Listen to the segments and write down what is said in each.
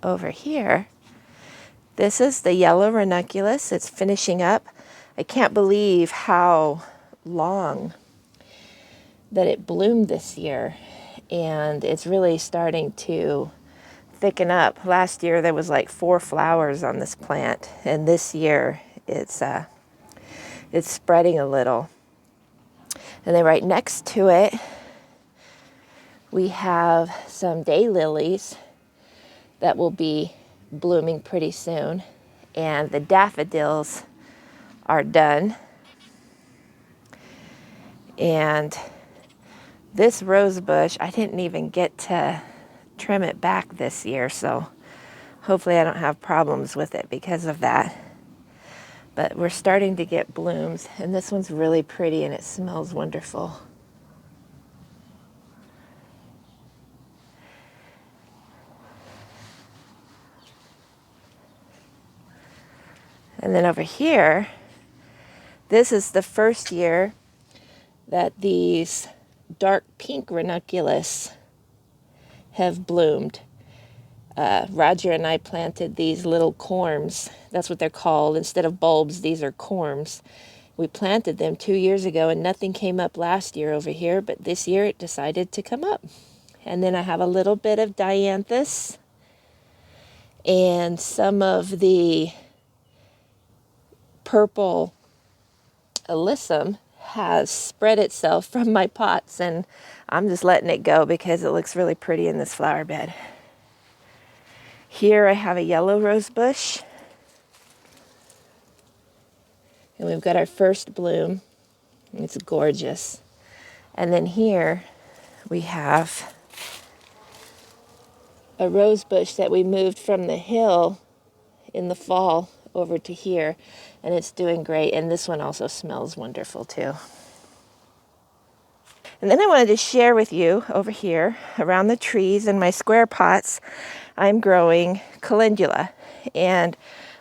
over here, this is the yellow ranunculus. It's finishing up. I can't believe how long that it bloomed this year, and it's really starting to thicken up. Last year there was like 4 flowers on this plant, and this year it's spreading a little. And then right next to it we have some daylilies that will be blooming pretty soon, and the daffodils are done. And this rose bush, I didn't even get to trim it back this year, so hopefully I don't have problems with it because of that. But we're starting to get blooms, and this one's really pretty and it smells wonderful. And then over here, this is the first year that these dark pink ranunculus have bloomed. Roger and I planted these little corms. That's what they're called. Instead of bulbs, these are corms. We planted them 2 years ago, and nothing came up last year over here, but this year it decided to come up. And then I have a little bit of dianthus, and some of the purple alyssum has spread itself from my pots, and I'm just letting it go because it looks really pretty in this flower bed. Here I have a yellow rose bush, and we've got our first bloom. It's gorgeous. And then here we have a rose bush that we moved from the hill in the fall over to here, and it's doing great. And this one also smells wonderful too. And then I wanted to share with you over here around the trees in my square pots, I'm growing calendula. And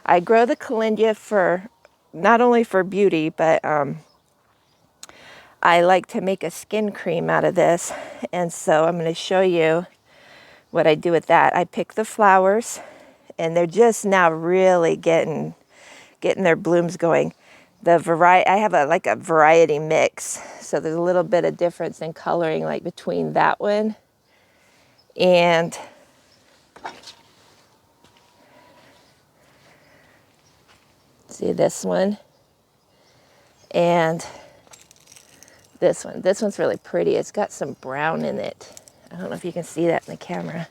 I grow the calendula for not only for beauty, but I like to make a skin cream out of this. And so I'm going to show you what I do with that. I pick the flowers, and they're just now really getting their blooms going. I have a variety mix, so there's a little bit of difference in coloring, like between that one and see this one and this one. This one's really pretty. It's got some brown in it. I don't know if you can see that in the camera.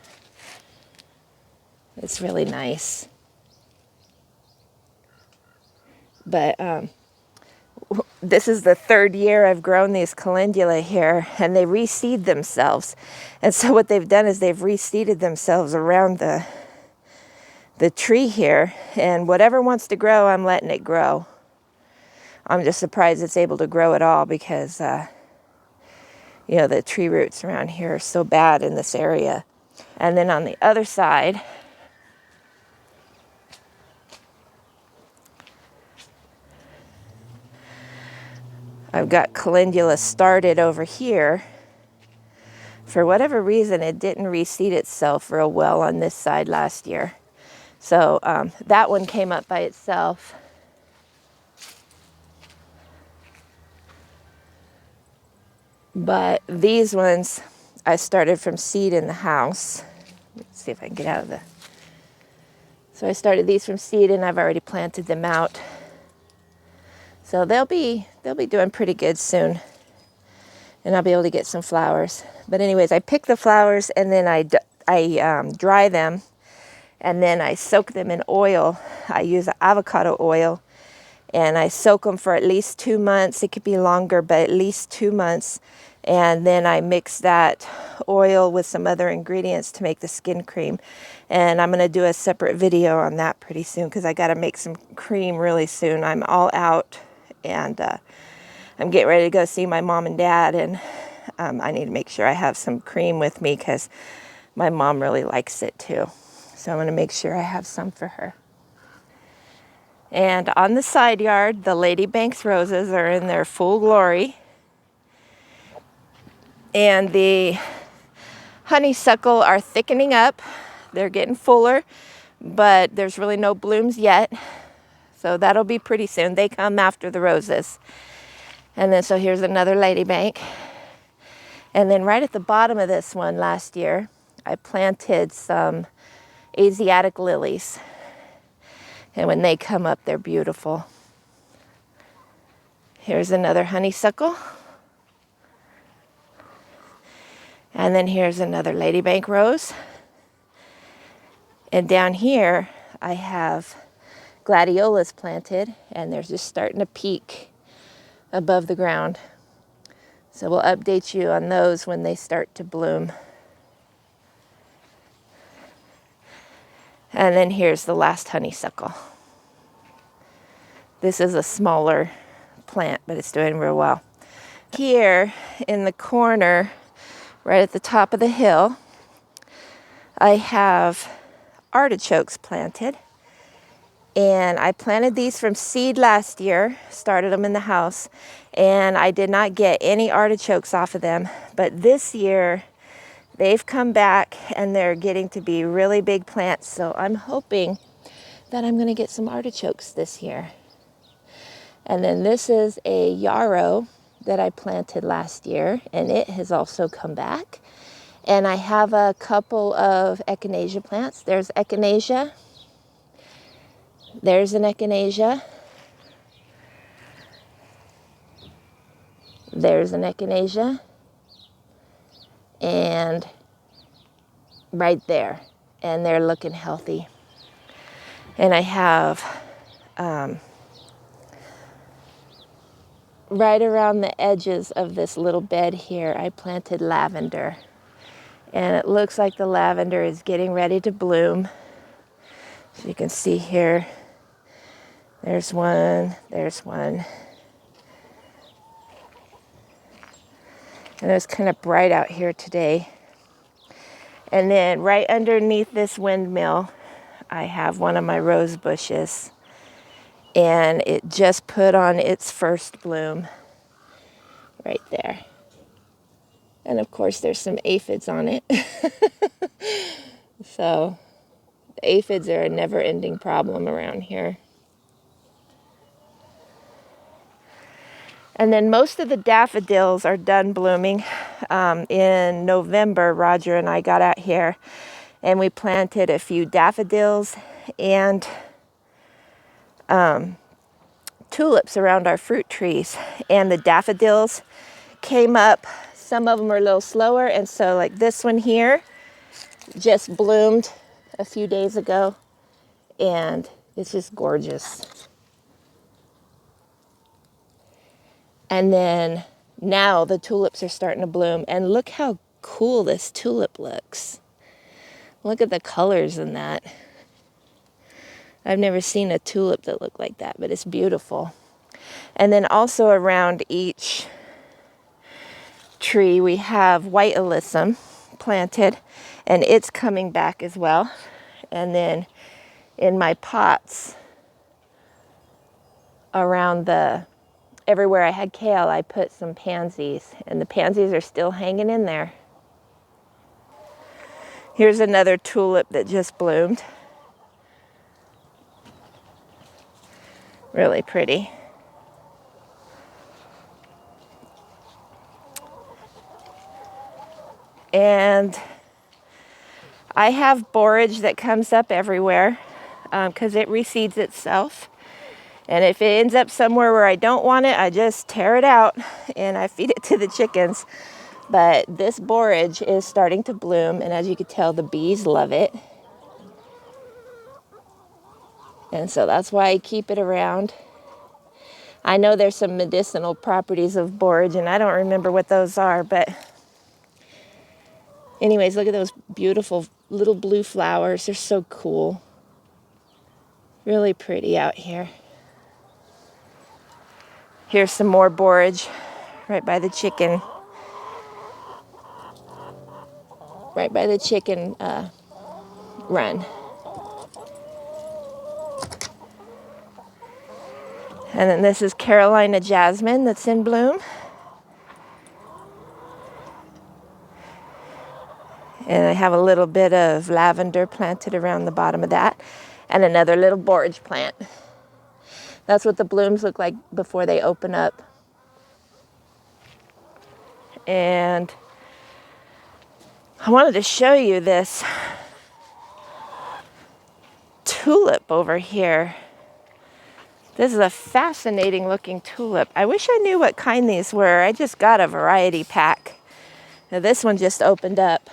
It's really nice. But this is the 3rd year I've grown these calendula here, and they reseed themselves. And so what they've done is they've reseeded themselves around the tree here, and whatever wants to grow, I'm letting it grow. I'm just surprised it's able to grow at all because, the tree roots around here are so bad in this area. And then on the other side, I've got calendula started over here. For whatever reason, it didn't reseed itself real well on this side last year. So that one came up by itself. But these ones, I started from seed in the house. Let's see if I can get out of the... So I started these from seed, and I've already planted them out. So they'll be doing pretty good soon, and I'll be able to get some flowers. But anyways, I pick the flowers, and then I dry them, and then I soak them in oil. I use avocado oil, and I soak them for at least 2 months. It could be longer, but at least 2 months. And then I mix that oil with some other ingredients to make the skin cream. And I'm going to do a separate video on that pretty soon because I got to make some cream really soon. I'm all out, and I'm getting ready to go see my mom and dad, and I need to make sure I have some cream with me because my mom really likes it too. So I'm going to make sure I have some for her. And on the side yard, the Lady Banks roses are in their full glory. And the honeysuckle are thickening up. They're getting fuller, but there's really no blooms yet. So that'll be pretty soon. They come after the roses. And then so here's another ladybank. And then right at the bottom of this one last year, I planted some Asiatic lilies. And when they come up, they're beautiful. Here's another honeysuckle. And then here's another ladybank rose. And down here, I have gladiolas planted, and they're just starting to peak above the ground. So we'll update you on those when they start to bloom. And then here's the last honeysuckle. This is a smaller plant, but it's doing real well. Here in the corner, right at the top of the hill, I have artichokes planted. And I planted these from seed last year, started them in the house, and I did not get any artichokes off of them. But this year, they've come back and they're getting to be really big plants. So I'm hoping that I'm going to get some artichokes this year. And then this is a yarrow that I planted last year, and it has also come back. And I have a couple of echinacea plants. There's echinacea. There's an echinacea. There's an echinacea. And right there. And they're looking healthy. And I have right around the edges of this little bed here, I planted lavender. And it looks like the lavender is getting ready to bloom. So you can see here, there's one, there's one. And it was kind of bright out here today. And then right underneath this windmill, I have one of my rose bushes. And it just put on its first bloom right there. And of course, there's some aphids on it. So the aphids are a never-ending problem around here. And then most of the daffodils are done blooming. In November, Roger and I got out here and we planted a few daffodils and tulips around our fruit trees. And the daffodils came up. Some of them are a little slower. And so like this one here just bloomed a few days ago. And it's just gorgeous. And then now the tulips are starting to bloom. And look how cool this tulip looks. Look at the colors in that. I've never seen a tulip that looked like that, but it's beautiful. And then also around each tree, we have white alyssum planted, and it's coming back as well. And then in my pots around everywhere I had kale, I put some pansies, and the pansies are still hanging in there. Here's another tulip that just bloomed. Really pretty. And I have borage that comes up everywhere because it reseeds itself. And if it ends up somewhere where I don't want it, I just tear it out and I feed it to the chickens. But this borage is starting to bloom, and as you can tell, the bees love it. And so that's why I keep it around. I know there's some medicinal properties of borage, and I don't remember what those are, but anyways, look at those beautiful little blue flowers. They're so cool. Really pretty out here. Here's some more borage right by the chicken. Right by the chicken run. And then this is Carolina jasmine that's in bloom. And I have a little bit of lavender planted around the bottom of that, and another little borage plant. That's what the blooms look like before they open up. And I wanted to show you this tulip over here. This is a fascinating looking tulip. I wish I knew what kind these were. I just got a variety pack. Now this one just opened up.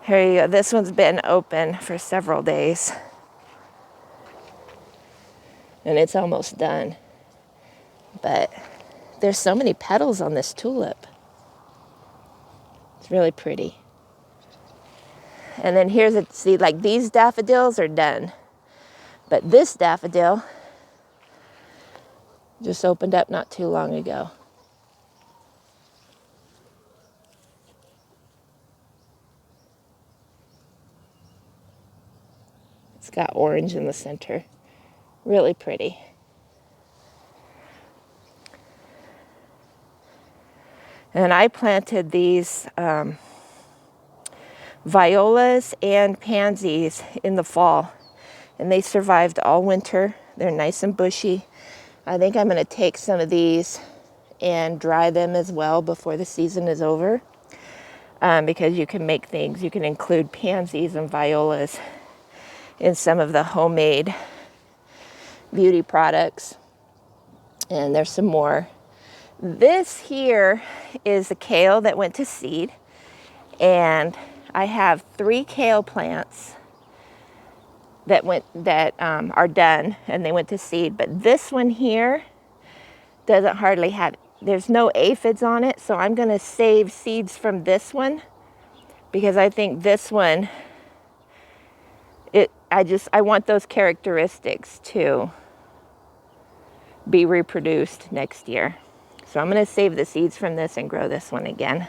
Here you go. This one's been open for several days. And it's almost done. But there's so many petals on this tulip. It's really pretty. And then here's a, see, like these daffodils are done. But this daffodil just opened up not too long ago. It's got orange in the center. Really pretty. And I planted these violas and pansies in the fall. And they survived all winter. They're nice and bushy. I think I'm going to take some of these and dry them as well before the season is over. Because you can make things, you can include pansies and violas in some of the homemade beauty products. And there's some more. This here is the kale that went to seed. And I have 3 kale plants that are done and they went to seed. But this one here doesn't hardly have, there's no aphids on it. So I'm going to save seeds from this one because I think this one, I want those characteristics to be reproduced next year. So I'm going to save the seeds from this and grow this one again.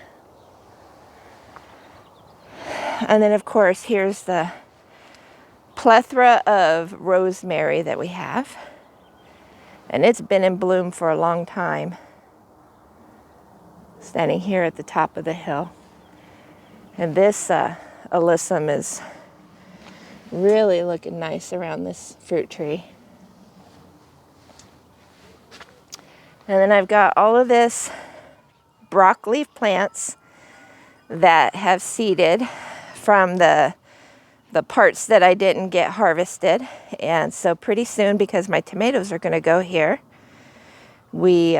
And then of course, here's the plethora of rosemary that we have. And it's been in bloom for a long time. Standing here at the top of the hill. And this alyssum is really looking nice around this fruit tree. And then I've got all of this broccoli plants that have seeded from the parts that I didn't get harvested. And so pretty soon, because my tomatoes are going to go here, we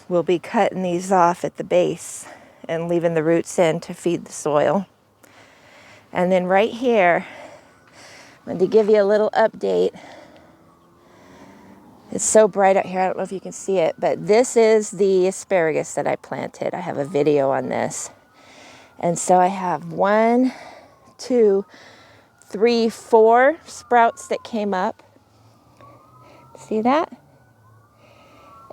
will be cutting these off at the base and leaving the roots in to feed the soil. And then right here, I'm going to give you a little update. It's so bright out here, I don't know if you can see it, but this is the asparagus that I planted. I have a video on this. And so I have 1, 2, 3, 4 sprouts that came up. See that?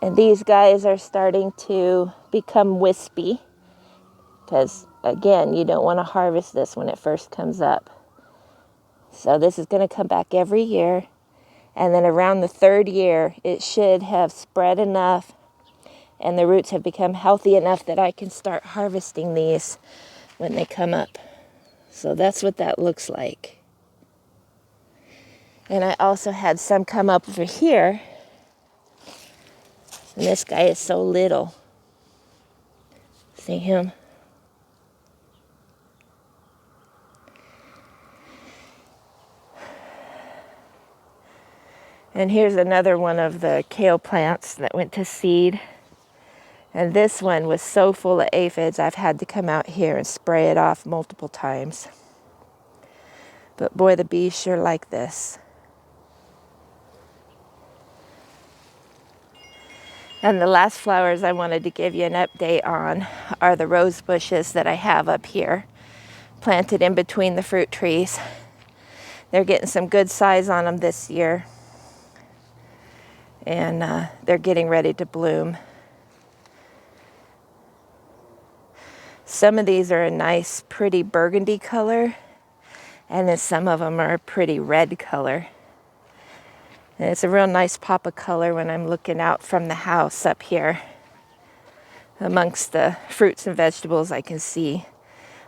And these guys are starting to become wispy because, again, you don't want to harvest this when it first comes up. So this is going to come back every year. And then around the 3rd year, it should have spread enough and the roots have become healthy enough that I can start harvesting these when they come up. So that's what that looks like. And I also had some come up over here. And this guy is so little. See him? And here's another one of the kale plants that went to seed. And this one was so full of aphids, I've had to come out here and spray it off multiple times. But boy, the bees sure like this. And the last flowers I wanted to give you an update on are the rose bushes that I have up here, planted in between the fruit trees. They're getting some good size on them this year. And they're getting ready to bloom. Some of these are a nice, pretty burgundy color, and then some of them are a pretty red color. And it's a real nice pop of color when I'm looking out from the house up here. Amongst the fruits and vegetables, I can see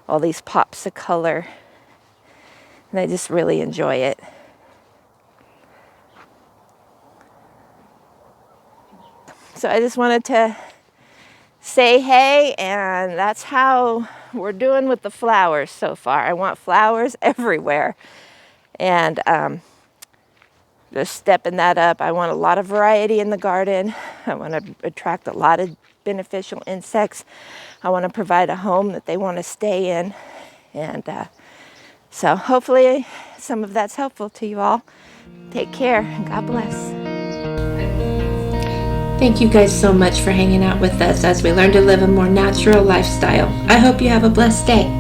all these pops of color. And I just really enjoy it. So I just wanted to say hey, and that's how we're doing with the flowers so far. I want flowers everywhere. And just stepping that up. I want a lot of variety in the garden. I want to attract a lot of beneficial insects. I want to provide a home that they want to stay in. And so hopefully some of that's helpful to you all. Take care and God bless. Thank you guys so much for hanging out with us as we learn to live a more natural lifestyle. I hope you have a blessed day.